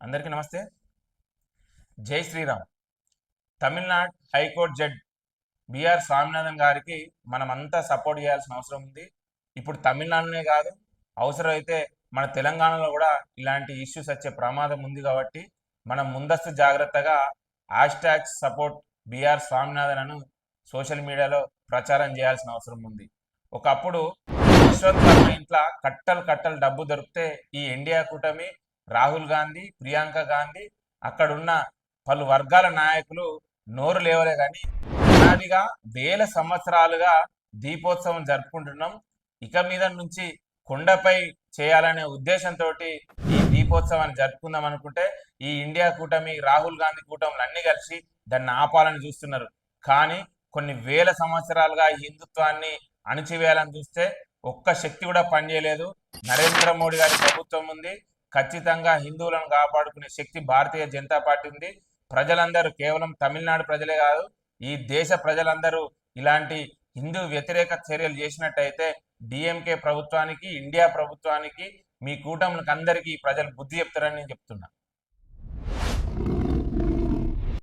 అందరికీ నమస్తే. జై Sriram. Tamil Nadu high court judge BR Swaminathan గారికి మనమంతా సపోర్ట్ చేయాల్సిన అవసరం ఉంది. ఇప్పుడు తమిళనాడునే కాదు, అవసరమైతే మన తెలంగాణలో కూడా ఇలాంటి ఇష్యూస్ వచ్చే ప్రమాదం ఉంది. కాబట్టి మనం ముందస్తు జాగ్రత్తగా హ్యాష్ సపోర్ట్ బిఆర్ స్వామినాథన్ అను సోషల్ మీడియాలో ప్రచారం చేయాల్సిన అవసరం ఉంది. ఒకప్పుడు యశ్వంత్ వర్మ ఇంట్లో కట్టలు కట్టలు డబ్బు దొరికితే ఈ ఇండియా కూటమి, రాహుల్ గాంధీ, ప్రియాంక గాంధీ, అక్కడున్న పలు వర్గాల నాయకులు నోరు లేవలే. కానీ అనాదిగా వేల సంవత్సరాలుగా దీపోత్సవం జరుపుకుంటున్నాం. ఇక మీద నుంచి కొండపై చేయాలనే ఉద్దేశంతో ఈ దీపోత్సవాన్ని జరుపుకుందాం అనుకుంటే ఈ ఇండియా కూటమి, రాహుల్ గాంధీ కూటములు అన్ని కలిసి దాన్ని ఆపాలని చూస్తున్నారు. కానీ కొన్ని వేల సంవత్సరాలుగా ఈ హిందుత్వాన్ని అణిచివేయాలని చూస్తే ఒక్క శక్తి కూడా పనిచేయలేదు. నరేంద్ర మోడీ గారి ప్రభుత్వం ఉంది. ఖచ్చితంగా హిందువులను కాపాడుకునే శక్తి భారతీయ జనతా పార్టీ ఉంది. ప్రజలందరూ, కేవలం తమిళనాడు ప్రజలే కాదు, ఈ దేశ ప్రజలందరూ ఇలాంటి హిందూ వ్యతిరేక చర్యలు చేసినట్టయితే డిఎంకే ప్రభుత్వానికి, ఇండియా ప్రభుత్వానికి, మీ కూటములకు అందరికీ ప్రజలు బుద్ధి చెప్తారని నేను చెప్తున్నా.